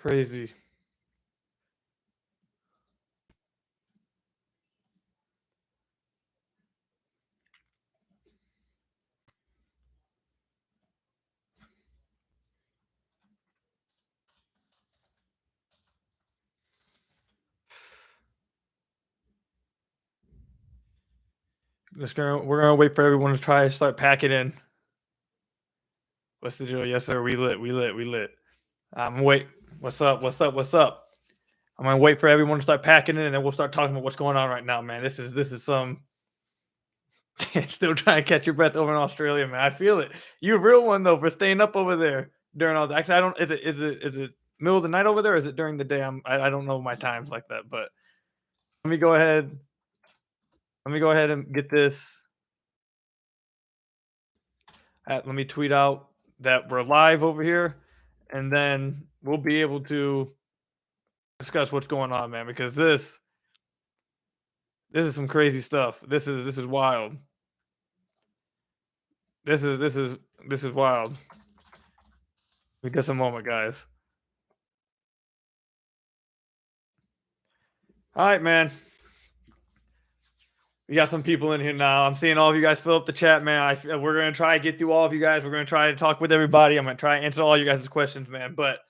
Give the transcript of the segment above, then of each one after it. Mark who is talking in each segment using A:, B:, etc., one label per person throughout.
A: Crazy. We're gonna wait for everyone to try to start packing in. What's the deal? Yes, sir. We lit. We lit. We lit. Wait. What's up? What's up? What's up? I'm gonna wait for everyone to start packing in, and then we'll start talking about what's going on right now, man. This is some still trying to catch your breath over in Australia, man. I feel it. You a real one though for staying up over there during all that. Actually, I don't. Is it middle of the night over there? Or is it during the day? I don't know my times like that, but let me go ahead. Let me go ahead and get this. Let me tweet out that we're live over here, and then we'll be able to discuss what's going on, man. Because this is some crazy stuff. This is wild. This is wild. Give me just a moment, guys. All right, man. We got some people in here now. I'm seeing all of you guys fill up the chat, man. We're gonna try to get through all of you guys. We're gonna try to talk with everybody. I'm gonna try and answer all you guys' questions, man. But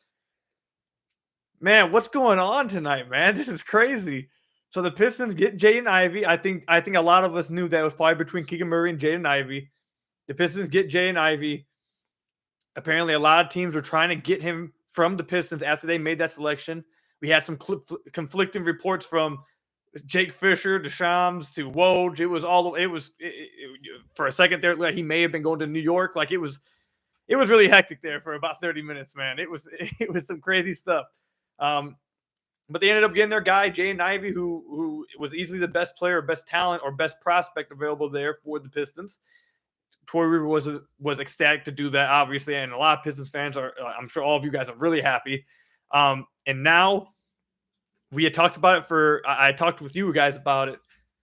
A: man, what's going on tonight, man? This is crazy. So the Pistons get Jaden Ivey. I think a lot of us knew that it was probably between Keegan Murray and Jaden Ivey. The Pistons get Jaden Ivey. Apparently, a lot of teams were trying to get him from the Pistons after they made that selection. We had some conflicting reports from Jake Fisher to Shams to Woj. It was all. It was for a second there. Like he may have been going to New York. Like it was really hectic there for about 30 minutes, man. It was some crazy stuff. But they ended up getting their guy Jaden Ivey, who was easily the best player, best talent, or best prospect available there for the Pistons. Troy Weaver was ecstatic to do that, obviously, and a lot of Pistons fans are. I'm sure all of you guys are really happy. And now we had talked about it I talked with you guys about it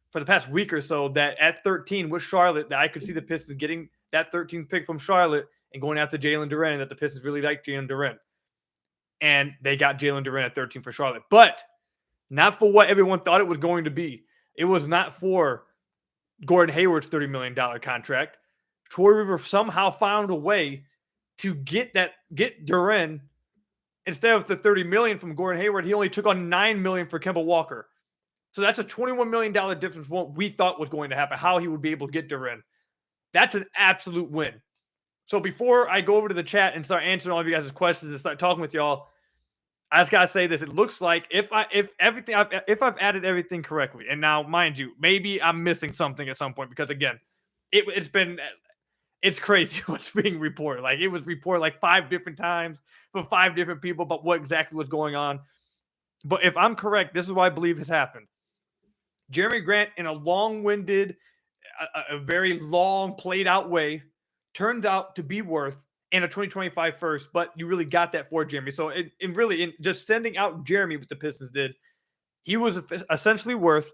A: for the past week or so. That at 13 with Charlotte, that I could see the Pistons getting that 13th pick from Charlotte and going after Jalen Duren, and that the Pistons really liked Jalen Duren. And they got Jalen Duren at 13 for Charlotte, but not for what everyone thought it was going to be. It was not for Gordon Hayward's $30 million contract. Troy Weaver somehow found a way to get Duren instead of the $30 million from Gordon Hayward. He only took on $9 million for Kemba Walker. So that's a $21 million difference from what we thought was going to happen, how he would be able to get Duren. That's an absolute win. So before I go over to the chat and start answering all of you guys' questions and start talking with y'all, I just gotta say this. It looks like if I've added everything correctly, and now mind you, maybe I'm missing something at some point because again, it's crazy what's being reported. Like it was reported like 5 different times from 5 different people about what exactly was going on. But if I'm correct, this is what I believe has happened. Jeremy Grant, in a long-winded, a very long, played-out way, turned out to be worth in a 2025 first, but you really got that for Jeremy. So in just sending out Jeremy, what the Pistons did, he was essentially worth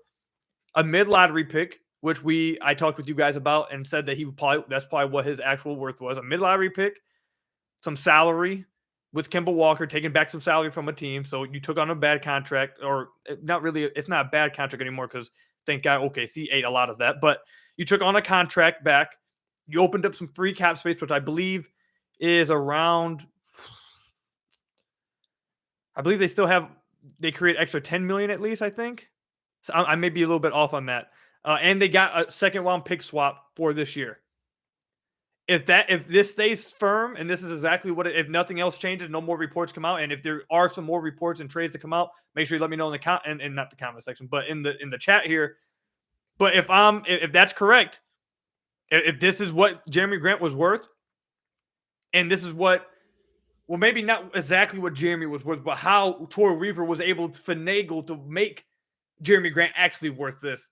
A: a mid-lottery pick, which I talked with you guys about and said that that's probably what his actual worth was. A mid-lottery pick, some salary with Kemba Walker, taking back some salary from a team. So you took on a bad contract, or not really, it's not a bad contract anymore because thank God OKC ate a lot of that. But you took on a contract back. You opened up some free cap space, which I believe is around, I believe they create extra 10 million at least, I think. So I may be a little bit off on that. And they got a second round pick swap for this year. If this stays firm, and this is exactly what if nothing else changes, no more reports come out, and if there are some more reports and trades to come out, make sure you let me know in the and not the comment section, but in the chat here. But if that's correct, if this is what Jeremy Grant was worth, and this is well, maybe not exactly what Jeremy was worth, but how Troy Weaver was able to finagle to make Jeremy Grant actually worth this.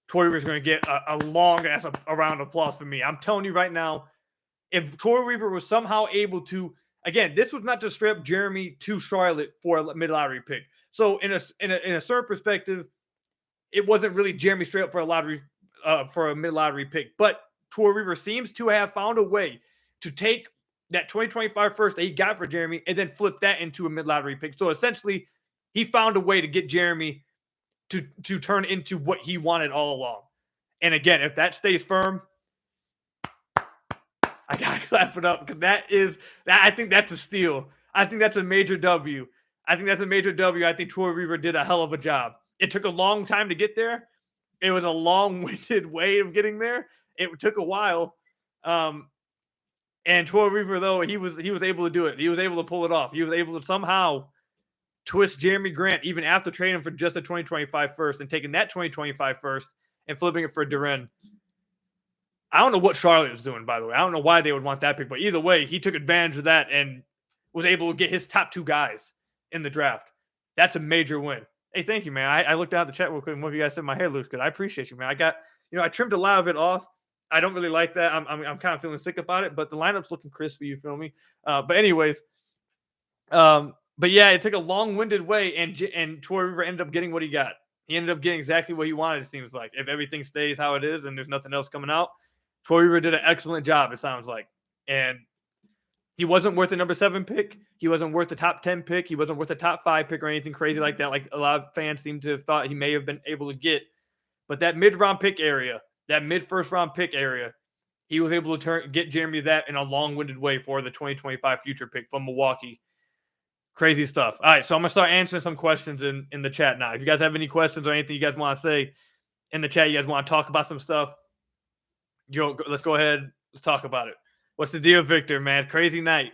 A: Troy Weaver's going to get a long ass a round of applause from me. I'm telling you right now, if Troy Weaver was somehow able to, again, this was not just straight up Jeremy to Charlotte for a mid-lottery pick. So in a certain perspective, it wasn't really Jeremy straight up for a mid-lottery pick. But Troy Weaver seems to have found a way to take that 2025 first that he got for Jeremy and then flipped that into a mid-lottery pick. So essentially, he found a way to get Jeremy to turn into what he wanted all along. And again, if that stays firm, I gotta clap it up because I think that's a steal. I think that's a major W. I think Troy Weaver did a hell of a job. It took a long time to get there. It was a long-winded way of getting there. It took a while. And Troy Weaver, though, he was able to do it. He was able to pull it off. He was able to somehow twist Jeremy Grant even after trading for just a 2025 first and taking that 2025 first and flipping it for Duren. I don't know what Charlotte was doing, by the way. I don't know why they would want that pick, but either way, he took advantage of that and was able to get his top 2 guys in the draft. That's a major win. Hey, thank you, man. I looked down at the chat real quick and one of you guys said my hair looks good. I appreciate you, man. I trimmed a lot of it off. I don't really like that. I'm kind of feeling sick about it, but the lineup's looking crispy, you feel me? But anyways, but yeah, it took a long-winded way, and Troy Weaver ended up getting what he got. He ended up getting exactly what he wanted, it seems like. If everything stays how it is and there's nothing else coming out, Troy Weaver did an excellent job, it sounds like. And he wasn't worth the number 7 pick. He wasn't worth the top 10 pick. He wasn't worth the top 5 pick or anything crazy like that, like a lot of fans seem to have thought he may have been able to get. But that mid-round pick area, that mid-first round pick area, he was able to get Jeremy that in a long-winded way for the 2025 future pick from Milwaukee. Crazy stuff. All right, so I'm going to start answering some questions in the chat now. If you guys have any questions or anything you guys want to say in the chat, you guys want to talk about some stuff, let's go ahead. Let's talk about it. What's the deal, Victor, man? Crazy night.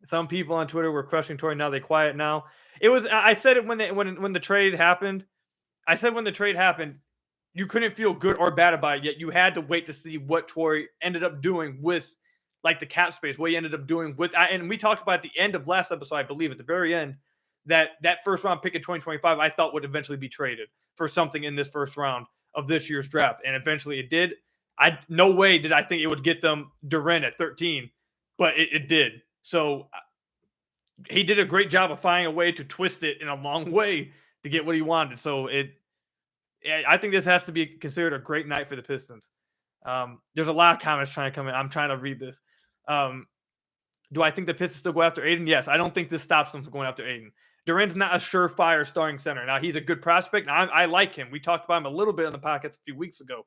A: Some people on Twitter were crushing Tory. Now they quiet now. I said it when the trade happened. I said when the trade happened, you couldn't feel good or bad about it yet. You had to wait to see what Tory ended up doing with like the cap space, what he ended up doing with, and we talked about at the end of last episode, I believe, at the very end, that first round pick in 2025, I thought would eventually be traded for something in this first round of this year's draft. And eventually it did. No way did I think it would get them Duren at 13, but it did. So he did a great job of finding a way to twist it in a long way to get what he wanted. So I think this has to be considered a great night for the Pistons. There's a lot of comments trying to come in. I'm trying to read this. Do I think the Pistons still go after Aiden? Yes. I don't think this stops them from going after Aiden. Duren's not a surefire starting center. Now, he's a good prospect. I like him. We talked about him a little bit in the podcast a few weeks ago.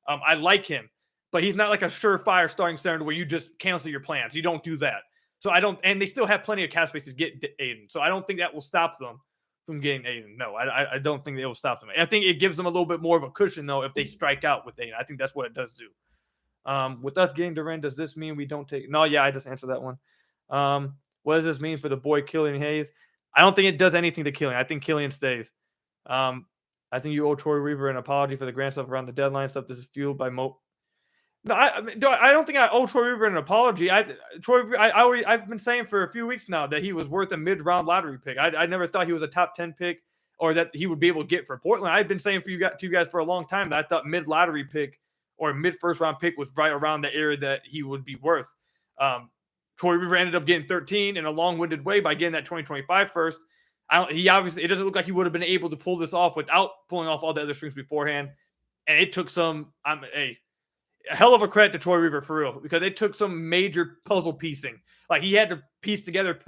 A: I like him, but he's not like a surefire starting center where you just cancel your plans. You don't do that. So and they still have plenty of cap space to get Aiden. So I don't think that will stop them from getting Aiden. No, I don't think it will stop them. I think it gives them a little bit more of a cushion, though, if they strike out with Aiden. I think that's what it does do. With us getting Duren, does this mean we don't take? No, yeah, I just answered that one. What does this mean for the boy Killian Hayes? I don't think it does anything to Killian. I think Killian stays. I think you owe Troy Weaver an apology for the grand stuff around the deadline stuff. This is fueled by No, I don't think I owe Troy Weaver an apology. I've been saying for a few weeks now that he was worth a mid-round lottery pick. I never thought he was a top 10 pick or that he would be able to get for Portland. I've been saying to you guys for a long time that I thought mid-lottery pick or mid-first round pick was right around the area that he would be worth. Troy Weaver ended up getting 13 in a long-winded way by getting that 2025 first. It doesn't look like he would have been able to pull this off without pulling off all the other strings beforehand. And it took a hell of a credit to Troy Weaver for real, because it took some major puzzle piecing. Like he had to piece together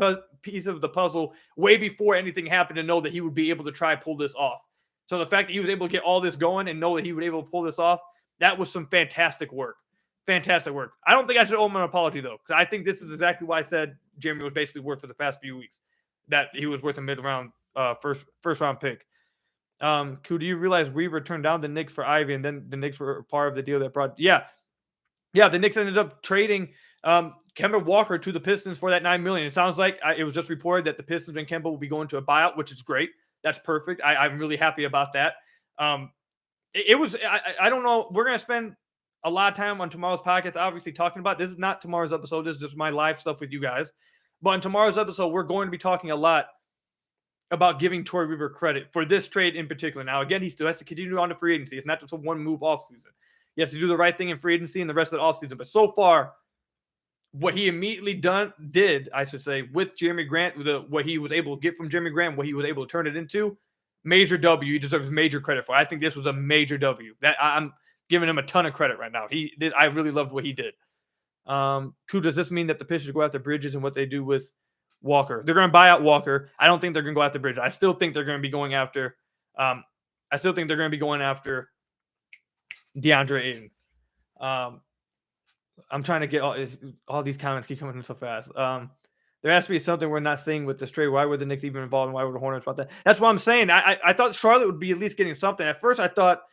A: piece of the puzzle way before anything happened to know that he would be able to try pull this off. So the fact that he was able to get all this going and know that he would be able to pull this off, that was some fantastic work. Fantastic work. I don't think I should owe him an apology, though, because I think this is exactly why I said Jeremy was basically worth for the past few weeks, that he was worth a mid-round first round pick. Do you realize Weaver turned down the Knicks for Ivey, and then the Knicks were part of the deal that brought? Yeah, the Knicks ended up trading Kemba Walker to the Pistons for that $9 million. It sounds like it was just reported that the Pistons and Kemba will be going to a buyout, which is great. That's perfect. I'm really happy about that. It was. I don't know. We're gonna spend a lot of time on tomorrow's podcast, obviously talking about. This is not tomorrow's episode. This is just my live stuff with you guys. But on tomorrow's episode, we're going to be talking a lot about giving Troy Weaver credit for this trade in particular. Now, again, he still has to continue on to free agency. It's not just a one-move offseason. He has to do the right thing in free agency and the rest of the offseason. But so far, what he immediately did, with Jeremy Grant, what he was able to get from Jeremy Grant, what he was able to turn it into, major W. He deserves major credit for. I think this was a major W. That I'm giving him a ton of credit right now. I really loved what he did. Does this mean that the Pistons go after Bridges and what they do with Walker? They're going to buy out Walker. I don't think they're going to go after Bridges. I still think they're going to be going after. I still think they're going to be going after DeAndre Ayton. I'm trying to get all these comments keep coming in so fast. There has to be something we're not seeing with this trade. Why were the Knicks even involved, and why were the Hornets about that? That's what I'm saying. I thought Charlotte would be at least getting something. At first, I thought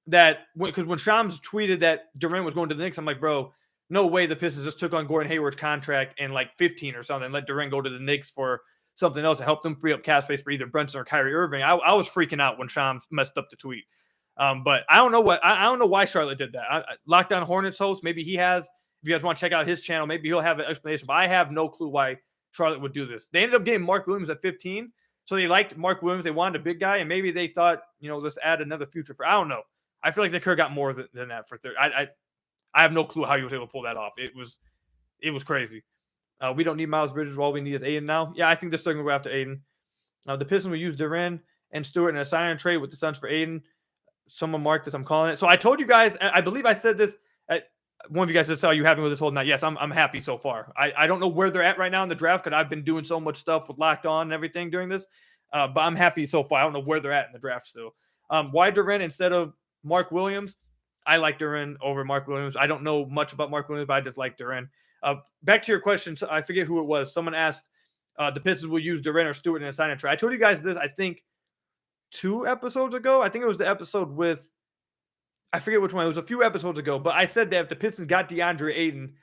A: that because when Shams tweeted that Duren was going to the Knicks, I'm like, bro, no way the Pistons just took on Gordon Hayward's contract in like 15 or something and let Duren go to the Knicks for something else to help them free up cap space for either Brunson or Kyrie Irving. I was freaking out when Shams messed up the tweet. But I don't know I don't know why Charlotte did that. Lockdown Hornets host, maybe he has. If you guys want to check out his channel, maybe he'll have an explanation. But I have no clue why Charlotte would do this. They ended up getting Mark Williams at 15. So they liked Mark Williams. They wanted a big guy. And maybe they thought, let's add another future for. I don't know. I feel like they could have got more than that for third. I have no clue how he was able to pull that off. It was crazy. We don't need Miles Bridges. All we need is Aiden now. Yeah, I think they're still going to go after Aiden. The Pistons will use Duren and Stewart in a sign and trade with the Suns for Aiden. Someone marked this. I'm calling it. So I told you guys, I believe I said this. One of you guys just saw you happy with this whole night. Yes, I'm happy so far. I don't know where they're at right now in the draft because I've been doing so much stuff with Locked On and everything during this. But I'm happy so far. I don't know where they're at in the draft still. Why Duren instead of Mark Williams? I like Duren over Mark Williams. I don't know much about Mark Williams, but I just like Duren. Back to your question. I forget who it was. Someone asked the Pistons will use Duren or Stewart in a sign and trade. I told you guys this, I think, 2 episodes ago. I think it was the episode with, I forget which one. It was a few episodes ago, but I said that if the Pistons got DeAndre Ayton,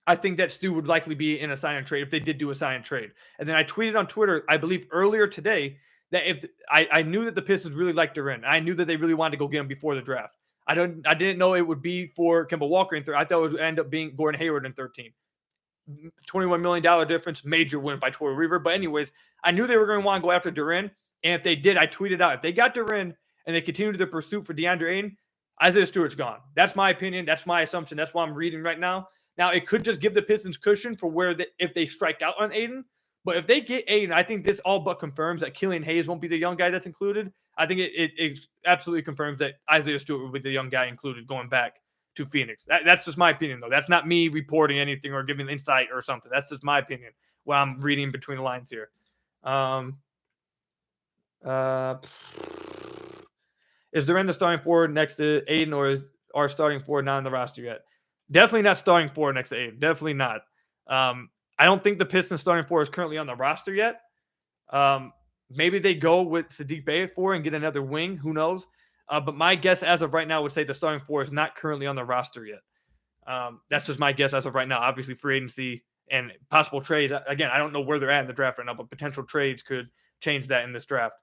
A: I think that Stu would likely be in a sign and trade if they did do a sign and trade. And then I tweeted on Twitter, I believe earlier today, that if I knew that the Pistons really liked Duren. I knew that they really wanted to go get him before the draft. I didn't know it would be for Kemba Walker in 13. I thought it would end up being Gordon Hayward in 13. $21 million difference, major win by Troy Weaver. But anyways, I knew they were going to want to go after Duren. And if they did, I tweeted out, if they got Duren and they continued their pursuit for DeAndre Ayton, Isaiah Stewart's gone. That's my opinion. That's my assumption. That's what I'm reading right now. Now, it could just give the Pistons cushion for if they strike out on Ayton. But if they get Ayton, I think this all but confirms that Killian Hayes won't be the young guy that's included. I think it absolutely confirms that Isaiah Stewart will be the young guy included going back to Phoenix. That's just my opinion, though. That's not me reporting anything or giving insight or something. That's just my opinion. What I'm reading between the lines here. Is Duren the starting forward next to Ayton, or is our starting forward not on the roster yet? Definitely not starting forward next to Ayton. Definitely not. I don't think the Pistons starting forward is currently on the roster yet. Maybe they go with Sadiq Bey at 4 and get another wing. Who knows? But my guess as of right now would say the starting forward is not currently on the roster yet. That's just my guess as of right now. Obviously, free agency and possible trades. Again, I don't know where they're at in the draft right now, but potential trades could change that in this draft.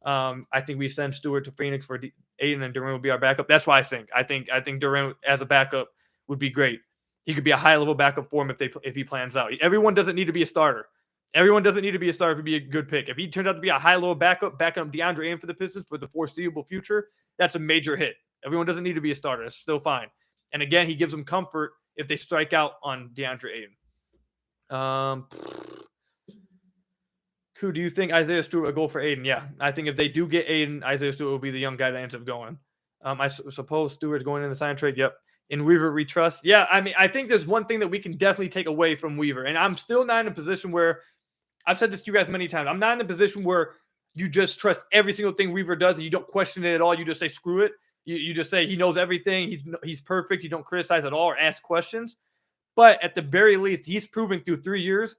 A: I think we send Stewart to Phoenix for Ayton, and Duren will be our backup. That's what I think. I think Duren as a backup would be great. He could be a high-level backup for him if he plans out. Everyone doesn't need to be a starter. Everyone doesn't need to be a starter to be a good pick. If he turns out to be a high-level backup, backing up DeAndre Ayton for the Pistons for the foreseeable future, that's a major hit. Everyone doesn't need to be a starter. It's still fine. And again, he gives them comfort if they strike out on DeAndre Ayton. Who do you think Isaiah Stewart will go for Ayton? Yeah, I think if they do get Ayton, Isaiah Stewart will be the young guy that ends up going. I suppose Stewart's going in the sign trade. Yep. In Weaver, we trust. Yeah, I mean, I think there's one thing that we can definitely take away from Weaver, and I'm still not in a position where I've said this to you guys many times. I'm not in a position where you just trust every single thing Weaver does and you don't question it at all. You just say screw it. You just say he knows everything. He's perfect. You don't criticize at all or ask questions. But at the very least, he's proven through 3 years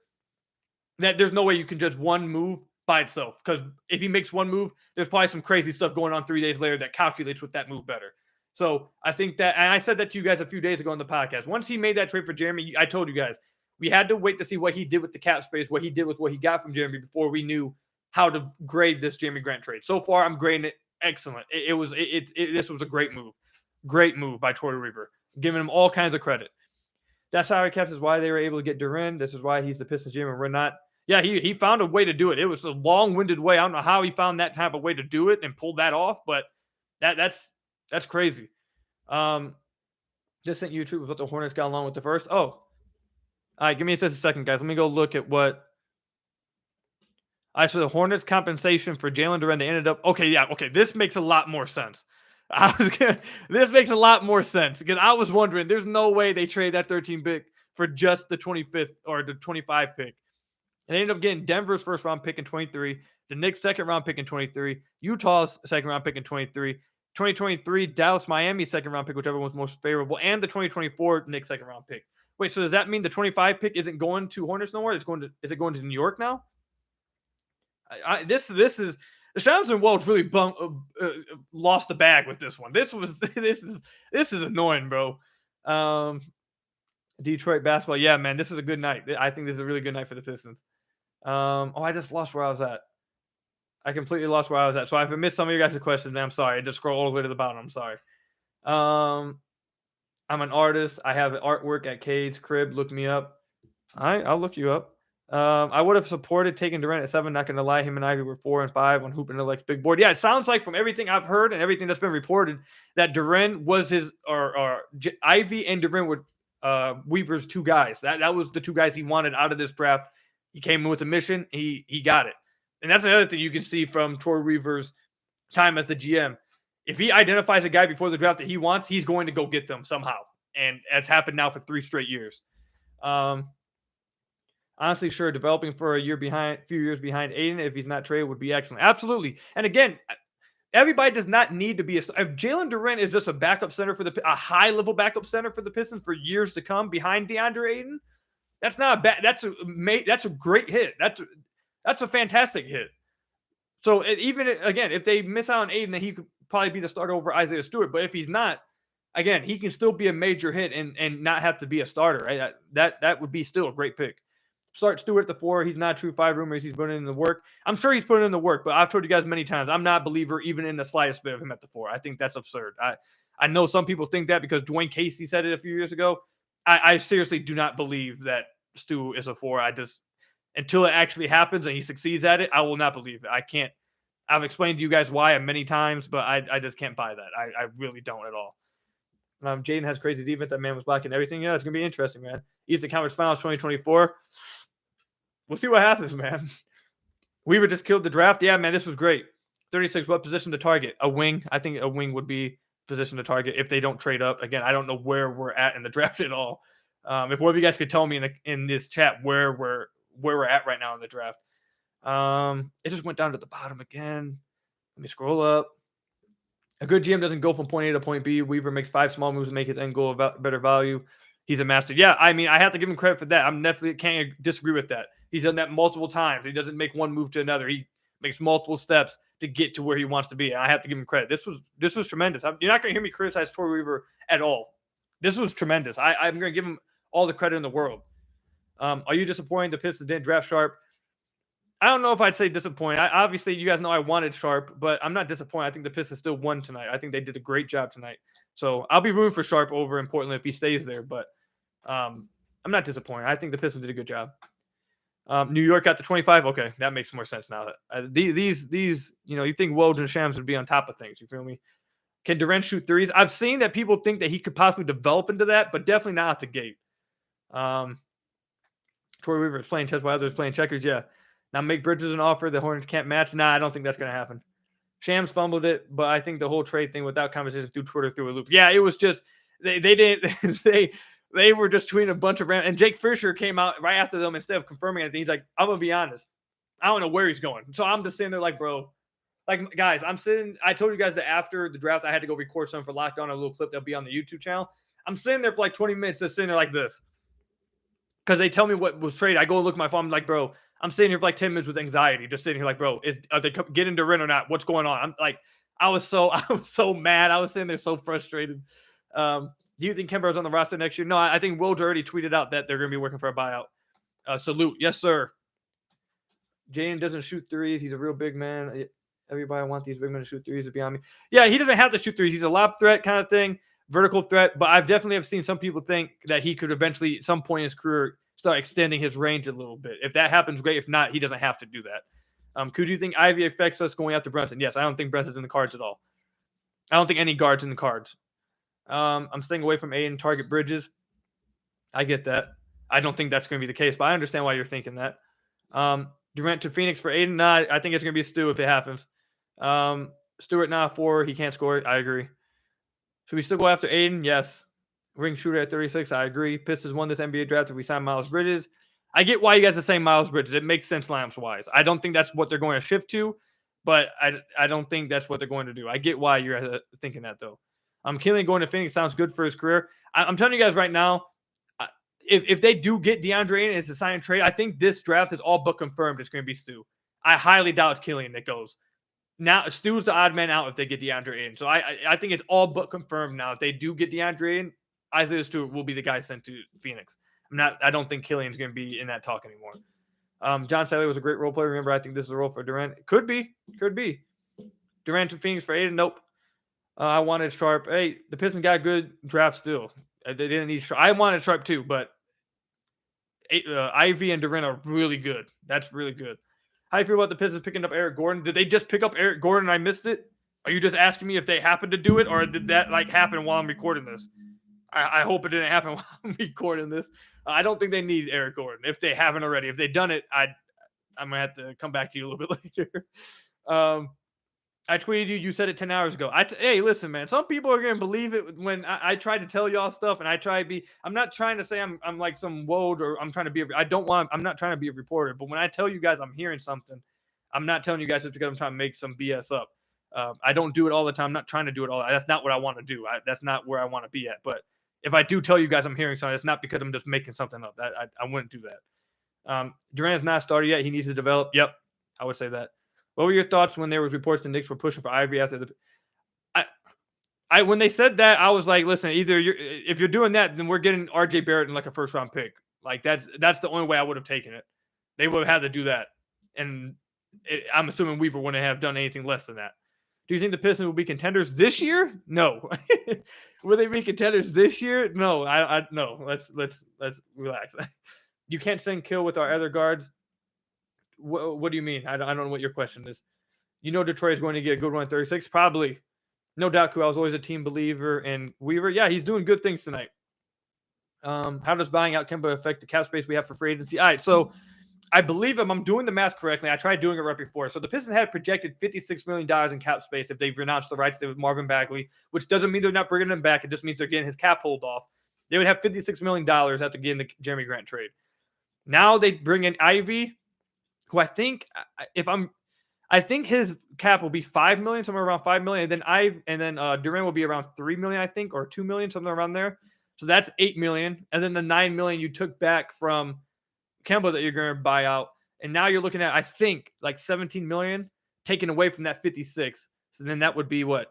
A: that there's no way you can judge one move by itself. Because if he makes one move, there's probably some crazy stuff going on 3 days later that calculates with that move better. So I think that, and I said that to you guys a few days ago on the podcast. Once he made that trade for Jeremy, I told you guys, we had to wait to see what he did with the cap space, what he did with what he got from Jeremy before we knew how to grade this Jeremy Grant trade. So far, I'm grading it excellent. This was a great move. Great move by Troy Weaver. Giving him all kinds of credit. That salary cap is why they were able to get Duren. This is why he's the Pistons GM and we're not. Yeah, he found a way to do it. It was a long-winded way. I don't know how he found that type of way to do it and pulled that off, but that's crazy. Just sent YouTube what the Hornets got along with the first. Oh, all right. Give me just a second, guys. Let me go look at what. I said the Hornets compensation for Jalen Duren. They ended up. Okay, yeah. Okay, this makes a lot more sense. This makes a lot more sense because I was wondering, there's no way they trade that 13 pick for just the 25th or the 25 pick. And they ended up getting Denver's first round pick in 23, the Knicks' second round pick in 23, Utah's second round pick in 23, 2023 Dallas Miami second round pick, whichever was most favorable, and the 2024 Knicks second round pick. Wait, so does that mean the 25 pick isn't going to Hornets no more? Is it going to New York now? This is the Shams and Welch really lost the bag with this one. This is annoying, bro. Detroit basketball. Yeah, man, this is a good night. I think this is a really good night for the Pistons. I just lost where I was at. I completely lost where I was at. So if I missed some of your guys' questions, man, I'm sorry. I just scroll all the way to the bottom. I'm sorry. I'm an artist. I have artwork at Cade's crib. Look me up. All right, I'll look you up. I would have supported taking Duren at 7. Not going to lie, him and Ivey were 4 and 5 on Hoop and Elect's big board. Yeah, it sounds like from everything I've heard and everything that's been reported that Duren was his or Ivey and Duren were Weaver's two guys. That was the two guys he wanted out of this draft. He came in with a mission. He got it. And that's another thing you can see from Troy Weaver's time as the GM. If he identifies a guy before the draft that he wants, he's going to go get them somehow. And it's happened now for 3 straight years. Honestly, sure, developing for a few years behind Aiden, if he's not traded, would be excellent. Absolutely. And again, everybody does not need to be if Jalen Duren is just a backup center for a high-level backup center for the Pistons for years to come behind DeAndre Ayton, that's not a bad. That's a great hit. That's a fantastic hit. So even again, if they miss out on Aiden, then he could probably be the starter over Isaiah Stewart. But if he's not, again, he can still be a major hit and not have to be a starter. Right? That would be still a great pick. Start Stewart at the 4. He's not a true 5 rumors. He's putting in the work. I'm sure he's putting in the work, but I've told you guys many times, I'm not a believer even in the slightest bit of him at the 4. I think that's absurd. I know some people think that because Dwayne Casey said it a few years ago. I seriously do not believe that Stu is a 4. Until it actually happens and he succeeds at it, I will not believe it. I can't. I've explained to you guys why many times, but I just can't buy that. I really don't at all. Jaden has crazy defense. That man was blocking everything. Yeah, it's going to be interesting, man. Eastern Conference Finals 2024. We'll see what happens, man. Weaver just killed the draft. Yeah, man, this was great. 36, what position to target? A wing. I think a wing would be position to target if they don't trade up. Again, I don't know where we're at in the draft at all. If one of you guys could tell me in this chat where we're at right now in the draft. It just went down to the bottom again. Let me scroll up. A good GM doesn't go from point A to point B. Weaver makes 5 small moves to make his end goal better value. He's a master. Yeah, I mean, I have to give him credit for that. I'm definitely can't disagree with that. He's done that multiple times. He doesn't make one move to another. He makes multiple steps to get to where he wants to be. And I have to give him credit. This was tremendous. You're not going to hear me criticize Troy Weaver at all. This was tremendous. I'm going to give him all the credit in the world. Are you disappointed the Pistons didn't draft Sharp? I don't know if I'd say disappointed. Obviously, you guys know I wanted Sharp, but I'm not disappointed. I think the Pistons still won tonight. I think they did a great job tonight. So I'll be rooting for Sharp over in Portland if he stays there. But I'm not disappointed. I think the Pistons did a good job. New York got to 25. Okay, that makes more sense now. These you think Woj and Shams would be on top of things. You feel me? Can Duren shoot threes? I've seen that people think that he could possibly develop into that, but definitely not at the gate. Troy Weaver is playing chess while others playing checkers. Yeah. Now make Bridges an offer the Hornets can't match. Nah, I don't think that's going to happen. Shams fumbled it, but I think the whole trade thing without conversation through Twitter through a loop. Yeah, it was just they didn't they were just tweeting a bunch of random. And Jake Fisher came out right after them instead of confirming anything. He's like, I'm gonna be honest, I don't know where he's going. So I'm just sitting there like, bro, like guys, I told you guys that after the draft I had to go record something for Lockdown, a little clip that'll be on the YouTube channel. I'm sitting there for like 20 minutes just sitting there like this. Because they tell me what was traded. I go look at my phone. I'm like, bro, I'm sitting here for like 10 minutes with anxiety, just sitting here like, bro, are they getting Duren or not? What's going on? I'm like, I was so mad. I was sitting there so frustrated. Do you think Kemba's on the roster next year? No, I think Woj already tweeted out that they're going to be working for a buyout. Salute. Yes, sir. Jaden doesn't shoot threes. He's a real big man. Everybody wants these big men to shoot threes, to be honest. Yeah, he doesn't have to shoot threes. He's a lob threat kind of thing, vertical threat. But I've definitely seen some people think that he could eventually, at some point in his career, start extending his range a little bit. If that happens, great. If not, he doesn't have to do that. Could you think Ivey affects us going after Brunson? Yes, I don't think Brunson's in the cards at all. I don't think any guard's in the cards. I'm staying away from Aiden, target Bridges. I get that. I don't think that's going to be the case, but I understand why you're thinking that. Durant to Phoenix for Aiden? Nah, I think it's going to be Stu if it happens. Stewart, 4. He can't score. I agree. Should we still go after Aiden? Yes. Ring shooter at 36. I agree. Pistons won this NBA draft if we sign Miles Bridges. I get why you guys are saying Miles Bridges. It makes sense lamps wise. I don't think that's what they're going to shift to, but I don't think that's what they're going to do. I get why you're thinking that though. Killian going to Phoenix sounds good for his career. I'm telling you guys right now, if they do get DeAndre and it's a sign and trade, I think this draft is all but confirmed it's going to be Stu. I highly doubt it's Killian that goes. Now Stu's the odd man out if they get DeAndre in. So I think it's all but confirmed now. If they do get DeAndre in, Isaiah Stewart will be the guy sent to Phoenix. I don't think Killian's going to be in that talk anymore. John Sally was a great role player. Remember, I think this is a role for Duren. Could be. Duren to Phoenix for Aiden. Nope. I wanted Sharp. Hey, the Pistons got good draft still. They didn't need Sharp. I wanted Sharp too, but Ivey and Duren are really good. That's really good. How do you feel about the Pistons picking up Eric Gordon? Did they just pick up Eric Gordon and I missed it? Are you just asking me if they happened to do it, or did that happen while I'm recording this? I hope it didn't happen while I'm recording this. I don't think they need Eric Gordon if they haven't already. If they've done it, I'm gonna have to come back to you a little bit later. I tweeted you. You said it 10 hours ago. Hey, listen, man. Some people are gonna believe it when I try to tell y'all stuff, and I try to be. I'm not trying to say I'm like some woad or I'm trying to be. I'm not trying to be a reporter. But when I tell you guys I'm hearing something, I'm not telling you guys just because I'm trying to make some BS up. I don't do it all the time. I'm not trying to do it all. That's not what I want to do. That's not where I want to be at. But if I do tell you guys I'm hearing something, it's not because I'm just making something up. I wouldn't do that. Duran's not started yet. He needs to develop. Yep, I would say that. What were your thoughts when there was reports the Knicks were pushing for Ivey after the? When they said that, I was like, listen, either if you're doing that, then we're getting R.J. Barrett in like a first round pick. Like that's the only way I would have taken it. They would have had to do that, and I'm assuming Weaver wouldn't have done anything less than that. Do you think the Pistons will be contenders this year? No. Will they be contenders this year? No. I no. Let's relax. You can't send Kill with our other guards. What do you mean? I don't know what your question is. You know Detroit is going to get a good one at 36? Probably. No doubt, I was always a team believer in Weaver. Yeah, he's doing good things tonight. How does buying out Kemba affect the cap space we have for free agency? All right, so I believe I'm doing the math correctly. I tried doing it right before. So the Pistons had projected $56 million in cap space if they've renounced the rights with Marvin Bagley, which doesn't mean they're not bringing him back. It just means they're getting his cap hold off. They would have $56 million after getting the Jeremy Grant trade. Now they bring in Ivey, who I think I think his cap will be $5 million, somewhere around $5 million, and then Duren will be around $3 million, I think, or $2 million, something around there. So that's $8 million, and then the $9 million you took back from Kemba that you're going to buy out, and now you're looking at I think like $17 million taken away from that 56. So then that would be what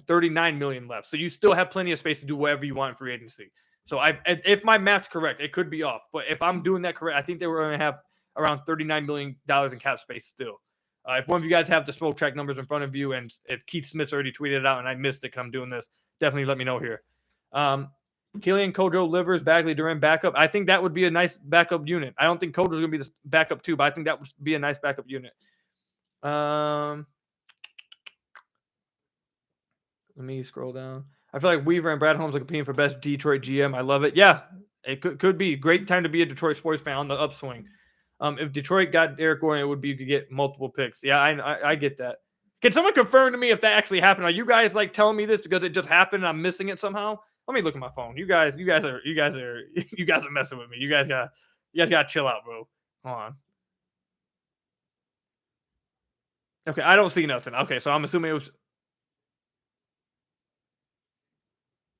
A: 39 million left. So you still have plenty of space to do whatever you want in free agency. So if my math's correct, it could be off, but if I'm doing that correct, I think they were going to have around $39 million in cap space still. If one of you guys have the smoke track numbers in front of you, and if Keith Smith's already tweeted it out and I missed it because I'm doing this, definitely let me know here. Killian, Kojo, Livers, Bagley, Duren, backup. I think that would be a nice backup unit. I don't think Kojo's going to be the backup too, but I think that would be a nice backup unit. Let me scroll down. I feel like Weaver and Brad Holmes are competing for best Detroit GM. I love it. Yeah, it could be. Great time to be a Detroit sports fan on the upswing. If Detroit got Eric Gordon, it would be to get multiple picks. Yeah, I get that. Can someone confirm to me if that actually happened? Are you guys like telling me this because it just happened and I'm missing it somehow? Let me look at my phone. You guys are messing with me. You guys got to chill out, bro. Hold on. Okay, I don't see nothing. Okay, so I'm assuming it was.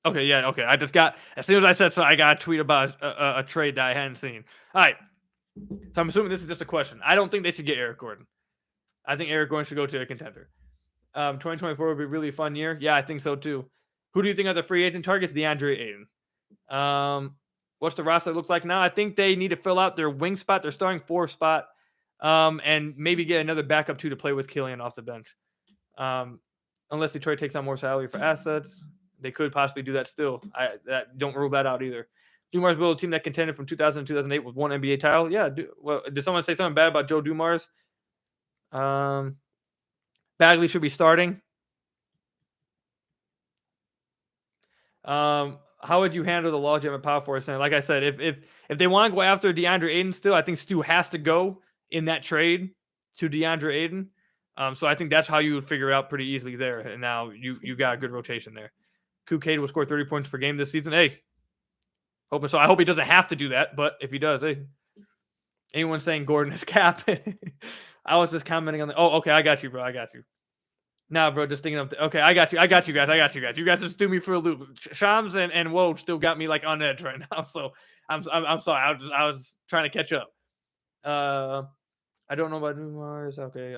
A: Okay, yeah, okay. I just got, as soon as I said so, I got a tweet about a trade that I hadn't seen. All right. So I'm assuming this is just a question. I don't think they should get Eric Gordon. I think Eric Gordon should go to a contender. 2024 would be a really fun year. Yeah, I think so too. Who do you think are the free agent targets? DeAndre Aiden. What's the roster look like now? I think they need to fill out their wing spot, their starting 4 spot, and maybe get another backup to play with Killian off the bench. Unless Detroit takes on more salary for assets, they could possibly do that still. Don't rule that out either. Dumars built a team that contended from 2000 to 2008 with 1 NBA title. Yeah. Did someone say something bad about Joe Dumars? Bagley should be starting. How would you handle the logjam at power forward center? Like I said, if they want to go after DeAndre Aiden still, I think Stu has to go in that trade to DeAndre Aiden. So I think that's how you would figure out pretty easily there. And now you got a good rotation there. Cade will score 30 points per game this season. Hey, hoping so. I hope he doesn't have to do that, but if he does, hey. Anyone saying Gordon is cap? I was just commenting on the. Oh, okay, I got you, bro. I got you. Nah, bro, just thinking of. Okay, I got you. I got you guys. You guys just threw me for a loop. Shams and Woj still got me like on edge right now. So I'm sorry. I was trying to catch up. I don't know about New Mars. Okay.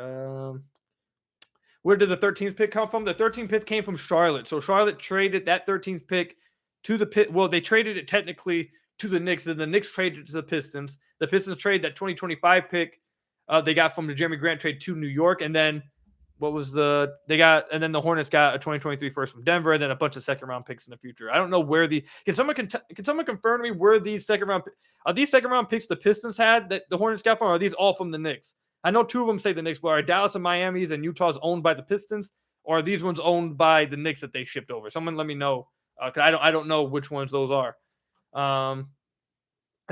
A: Where did the 13th pick come from? The 13th pick came from Charlotte. So Charlotte traded that 13th pick to the pit. Well, they traded it technically to the Knicks. Then the Knicks traded it to the Pistons. The Pistons trade that 2025 pick they got from the Jeremy Grant trade to New York. And then and then the Hornets got a 2023 first from Denver, and then a bunch of second round picks in the future. I don't know where can someone confirm to me where these second round picks the Pistons had that the Hornets got from, or are these all from the Knicks? I know two of them say the Knicks, but are Dallas and Miami's and Utah's owned by the Pistons, or are these ones owned by the Knicks that they shipped over? Someone let me know, because I don't know which ones those are. The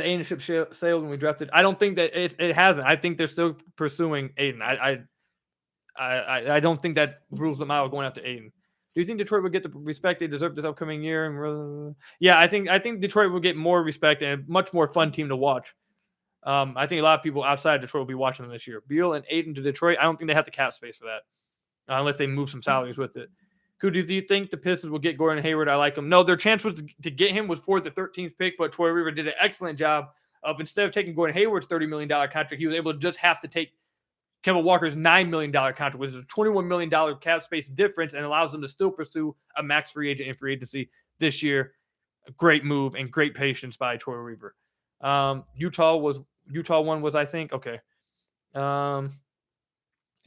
A: Aiden ship sailed when we drafted. I don't think that it hasn't. I think they're still pursuing Aiden. I don't think that rules them out going after Aiden. Do you think Detroit will get the respect they deserve this upcoming year? Yeah, I think Detroit will get more respect and a much more fun team to watch. I think a lot of people outside of Detroit will be watching them this year. Beal and Aiden to Detroit. I don't think they have the cap space for that, unless they move some salaries with it. Do you think the Pistons will get Gordon Hayward? I like him. No, their chance to get him was for the 13th pick, but Troy Weaver did an excellent job of, instead of taking Gordon Hayward's $30 million contract, he was able to just have to take Kemba Walker's $9 million contract, which is a $21 million cap space difference, and allows them to still pursue a max free agent in free agency this year. A great move and great patience by Troy Weaver. Utah one was, I think, okay.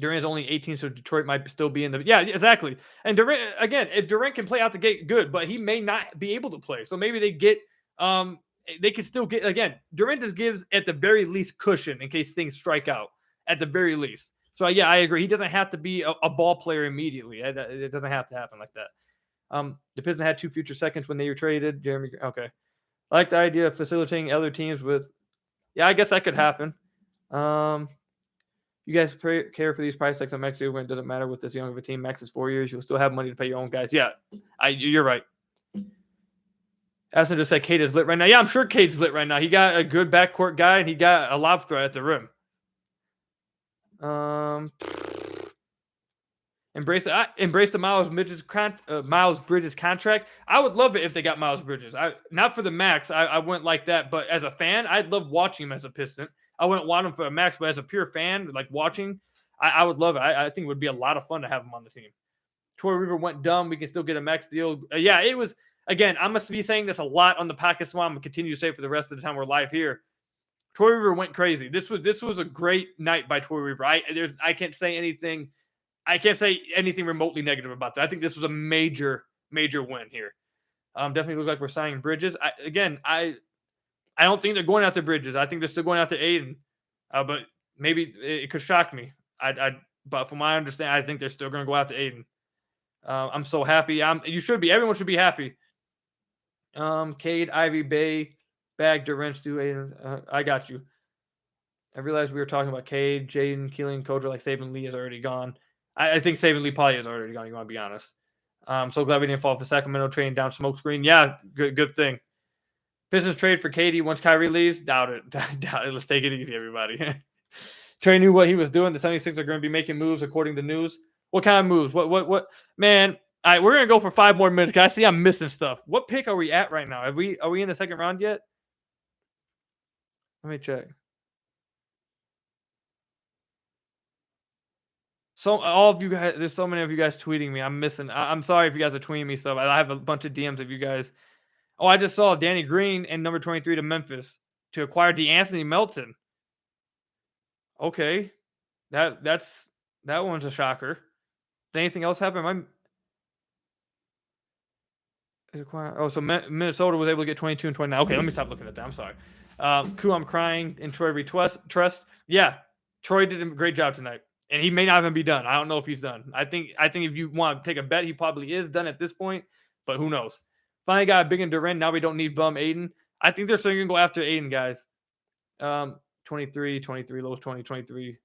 A: Duren is only 18, so Detroit might still be in the. Yeah, exactly. And Duren, again, if Duren can play out the gate, good, but he may not be able to play. So maybe they get, they can still get, again, Duren just gives at the very least cushion in case things strike out, at the very least. So yeah, I agree. He doesn't have to be a ball player immediately. It doesn't have to happen like that. The Pistons had 2 future seconds when they were traded. Jeremy, okay. I like the idea of facilitating other teams with. Yeah, I guess that could happen. You guys care for these price tags on Max when it doesn't matter with this young of a team. Max is 4 years. You'll still have money to pay your own guys. Yeah, you're right. Aston just said Cade is lit right now. Yeah, I'm sure Cade's lit right now. He got a good backcourt guy, and he got a lob threat at the rim. Embrace the Miles Bridges contract. I would love it if they got Miles Bridges. Not for the max. I wouldn't like that, but as a fan, I'd love watching him as a Piston. I wouldn't want him for a max, but as a pure fan, like watching, I would love it. I think it would be a lot of fun to have him on the team. Troy Weaver went dumb. We can still get a max deal. Yeah, it was. Again, I'm going to be saying this a lot on the podcast, so I'm going to continue to say it for the rest of the time we're live here. Troy Weaver went crazy. This was a great night by Troy Weaver. I can't say anything. I can't say anything remotely negative about that. I think this was a major win here. Definitely looks like we're signing Bridges. I don't think they're going after Bridges. I think they're still going after Aiden. But maybe it could shock me. But from my understanding, I think they're still going to go after Aiden. I'm so happy. You should be. Everyone should be happy. Cade, Ivey, Bay, Bag, Duren, Stu, Aiden. I got you. I realized we were talking about Cade, Jaden, Keelan, Kojo, like Saban Lee is already gone. I think Saban Lee probably is already gone. You want to be honest. So glad we didn't fall for Sacramento trading down smoke screen. Yeah, good thing. Pistons trade for KD once Kyrie leaves. Doubt it. Let's take it easy, everybody. Trey knew what he was doing. The 76ers are going to be making moves according to news. What kind of moves? What? Man, all right, we're going to go for 5 more minutes. I see I'm missing stuff. What pick are we at right now? Are we in the second round yet? Let me check. So all of you guys, there's so many of you guys tweeting me. I'm missing. I'm sorry if you guys are tweeting me stuff. I have a bunch of DMs of you guys. Oh, I just saw Danny Green and number 23 to Memphis to acquire DeAnthony Melton. Okay, that one's a shocker. Did anything else happen? So Minnesota was able to get 22 and 29. Okay, let me stop looking at that. I'm sorry. I'm crying and Troy trust. Yeah, Troy did a great job tonight. And he may not even be done. I don't know if he's done. I think if you want to take a bet, he probably is done at this point, but who knows? Finally got a big in Duren. Now we don't need bum Aiden. I think they're still going to go after Aiden, guys. 23, lowest 20, 23.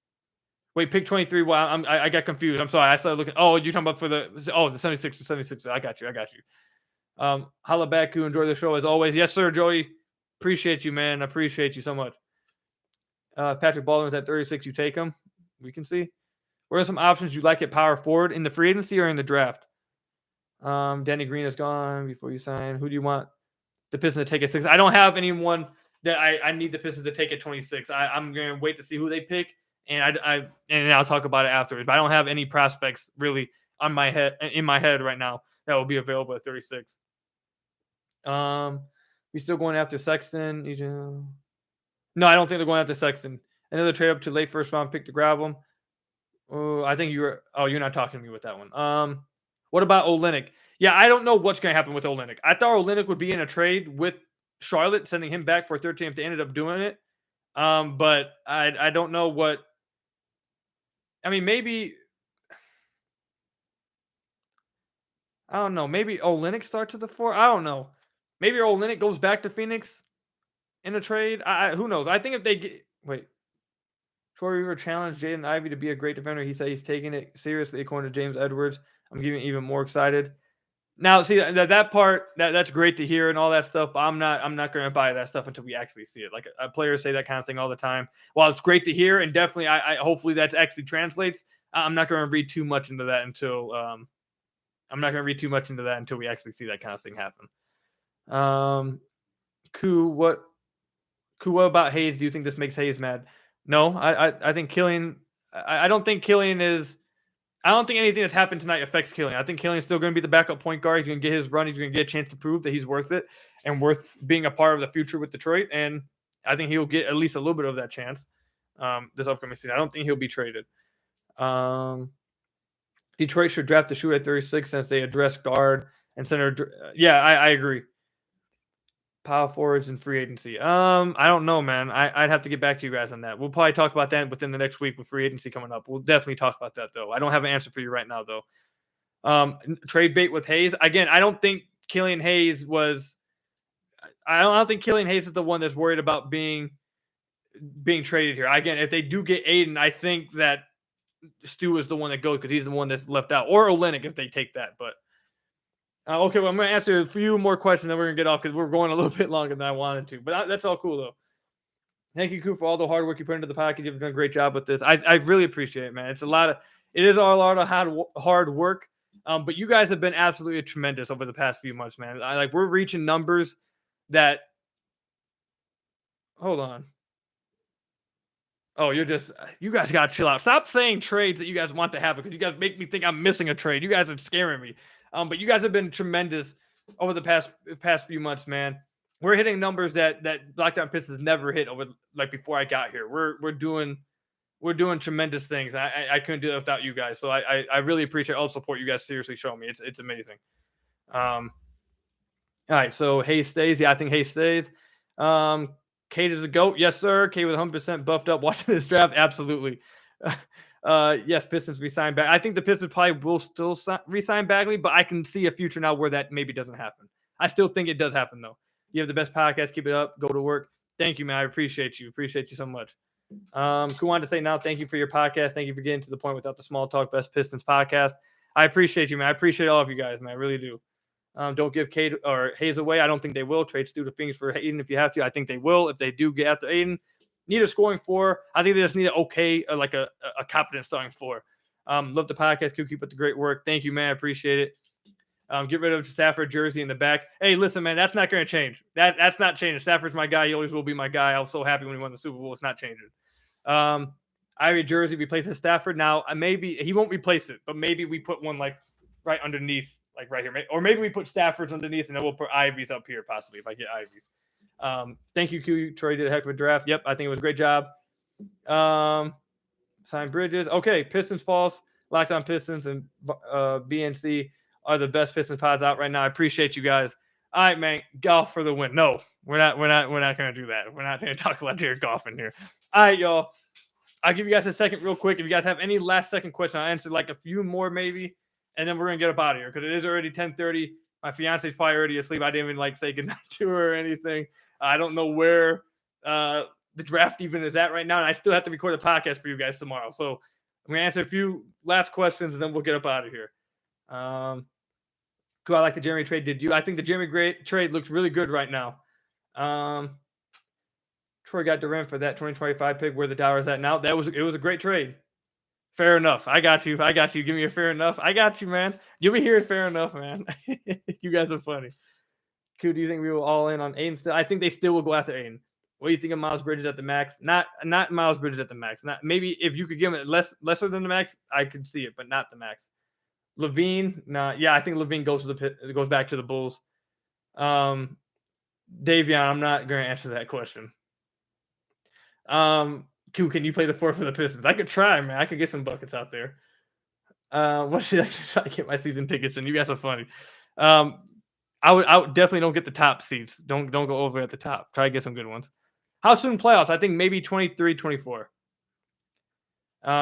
A: Wait, pick 23. Well, I got confused. I'm sorry. I started looking. Oh, you're talking about the 76. I got you. Holla back, who enjoy the show as always. Yes, sir, Joey. Appreciate you, man. I appreciate you so much. Patrick Baldwin's at 36. You take him. We can see. What are some options you like at power forward in the free agency or in the draft? Danny Green is gone before you sign. Who do you want the Pistons to take at 6? I don't have anyone that I need the Pistons to take at 26. I'm going to wait to see who they pick, and and I'll talk about it afterwards. But I don't have any prospects really in my head right now that will be available at 36. We still going after Sexton? No, I don't think they're going after Sexton. Another trade up to late first round pick to grab him. Oh, I think you're not talking to me with that one. What about Olynyk? Yeah, I don't know what's going to happen with Olynyk. I thought Olynyk would be in a trade with Charlotte, sending him back for 13 if they ended up doing it. But I don't know what. I mean, maybe. I don't know. Maybe Olynyk starts at the 4. I don't know. Maybe Olynyk goes back to Phoenix in a trade. Who knows? I think if they get Troy Weaver challenged Jaden Ivey to be a great defender. He said he's taking it seriously, according to James Edwards. I'm getting even more excited. Now, see that part that's great to hear and all that stuff. But I'm not going to buy that stuff until we actually see it. Like players say that kind of thing all the time. While it's great to hear and definitely, I hopefully that actually translates. I'm not going to read too much into that until we actually see that kind of thing happen. What about Hayes? Do you think this makes Hayes mad? No, I think Killian. I don't think Killian is. I don't think anything that's happened tonight affects Killian. I think Killian's still going to be the backup point guard. He's going to get his run. He's going to get a chance to prove that he's worth it and worth being a part of the future with Detroit. And I think he'll get at least a little bit of that chance this upcoming season. I don't think he'll be traded. Detroit should draft the shooter at 36 since they address guard and center. Yeah, I agree. Power forwards and free agency. I don't know, man. I'd have to get back to you guys on that. We'll probably talk about that within the next week with free agency coming up. We'll definitely talk about that, though. I don't have an answer for you right now, though. Trade bait with Hayes. Again, I don't think Killian Hayes was. I don't think Killian Hayes is the one that's worried about being traded here. Again, if they do get Aiden, I think that Stu is the one that goes because he's the one that's left out, or Olynyk if they take that. But okay, well, I'm going to answer a few more questions, then we're going to get off because we're going a little bit longer than I wanted to. But that's all cool, though. Thank you, Koo, for all the hard work you put into the podcast. You've done a great job with this. I really appreciate it, man. It is a lot of hard work. But you guys have been absolutely tremendous over the past few months, man. We're reaching numbers that. Hold on. Oh, you guys got to chill out. Stop saying trades that you guys want to happen because you guys make me think I'm missing a trade. You guys are scaring me. But you guys have been tremendous over the past few months, man. We're hitting numbers that Lockdown Pistons never hit over before I got here. We're doing tremendous things. I couldn't do that without you guys. So I really appreciate all the support you guys seriously show me. It's amazing. All right, so Hayes stays. Yeah, I think Hayes stays. Kate is a GOAT. Yes, sir. Kate was 100% buffed up watching this draft. Absolutely. Yes, Pistons re-sign back. I think the Pistons probably will still re-sign Bagley, but I can see a future now where that maybe doesn't happen. I still think it does happen, though. You have the best podcast. Keep it up. Go to work. Thank you, man. I appreciate you. Appreciate you so much. Who wanted to say now, thank you for your podcast. Thank you for getting to the point without the small talk. Best Pistons podcast. I appreciate you, man. I appreciate all of you guys, man. I really do. Don't give Kate or Hayes away. I don't think they will. Trade Stu to Phoenix for Aiden if you have to. I think they will if they do get after Aiden. Need a scoring four. I think they just need a competent starting four. Love the podcast. Keep up the great work. Thank you, man. I appreciate it. Get rid of Stafford jersey in the back. Hey, listen, man, that's not going to change. That's not changing. Stafford's my guy. He always will be my guy. I was so happy when he won the Super Bowl. It's not changing. Ivey jersey replaces Stafford. Now, maybe he won't replace it, but maybe we put one right underneath, right here. Or maybe we put Stafford's underneath, and then we'll put Ivey's up here possibly if I get Ivey's. Thank you, Q. Troy did a heck of a draft. Yep, I think it was a great job. Sign Bridges. Okay, Pistons Pulse, Locked On Pistons, and BNC are the best Pistons pods out right now. I appreciate you guys. All right, man. Golf for the win. No, we're not going to do that. We're not going to talk about Jared Goff in here. All right, y'all. I'll give you guys a second real quick. If you guys have any last second question, I'll answer a few more maybe, and then we're going to get up out of here because it is already 10:30. My fiance's probably already asleep. I didn't even say goodnight to her or anything. I don't know where the draft even is at right now, and I still have to record a podcast for you guys tomorrow. So I'm going to answer a few last questions, and then we'll get up out of here. Cool. I like the Jeremy trade. Did you? I think the Jeremy trade looks really good right now. Troy got Duren for that 2025 pick. Where the Towers at now? It was a great trade. Fair enough. I got you. Give me a fair enough. I got you, man. You'll be hearing fair enough, man. You guys are funny. Cool. Do you think we will all in on Aiden still? I think they still will go after Aiden. What do you think of Miles Bridges at the max? Not Miles Bridges at the max. Not maybe if you could give him it lesser than the max, I could see it, but not the max. Levine, nah, yeah, I think Levine goes back to the Bulls. Davion, I'm not going to answer that question. Q, can you play the 4 for the Pistons? I could try, man. I could get some buckets out there. What should I try to get my season tickets in? You guys are funny. I would definitely don't get the top seats. Don't go over at the top. Try to get some good ones. How soon playoffs? I think maybe 23, 24.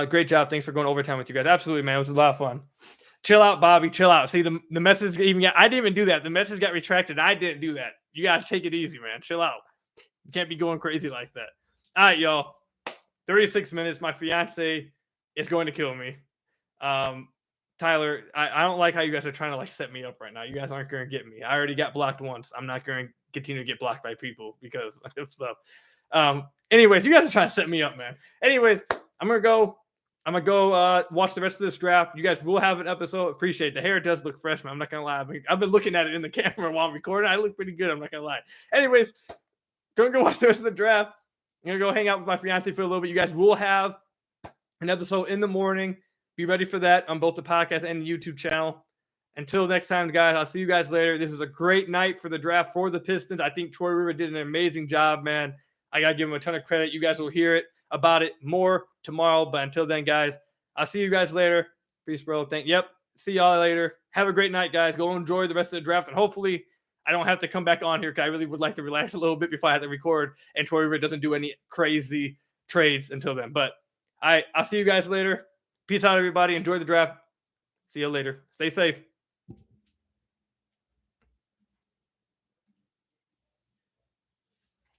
A: Great job. Thanks for going overtime with you guys. Absolutely, man. It was a lot of fun. Chill out, Bobby. Chill out. See, the message even got, I didn't even do that. The message got retracted. I didn't do that. You got to take it easy, man. Chill out. You can't be going crazy like that. All right, y'all. 36 minutes. My fiance is going to kill me. Tyler, I don't like how you guys are trying to like set me up right now. You guys aren't going to get me. I already got blocked once. I'm not going to continue to get blocked by people because of stuff. Anyways, you guys are trying to set me up, man. Anyways, I'm going to go watch the rest of this draft. You guys will have an episode. Appreciate it. The hair does look fresh, man. I'm not going to lie. I've been looking at it in the camera while I'm recording. I look pretty good. I'm not going to lie. Anyways, going to go watch the rest of the draft. I'm going to go hang out with my fiance for a little bit. You guys will have an episode in the morning. Be ready for that on both the podcast and the YouTube channel. Until next time, guys, I'll see you guys later. This was a great night for the draft for the Pistons. I think Troy River did an amazing job, man. I got to give him a ton of credit. You guys will hear it about it more tomorrow. But until then, guys, I'll see you guys later. Peace, bro. See y'all later. Have a great night, guys. Go enjoy the rest of the draft. And hopefully I don't have to come back on here because I really would like to relax a little bit before I have to record. And Troy River doesn't do any crazy trades until then. But I'll see you guys later. Peace out, everybody. Enjoy the draft. See you later. Stay safe.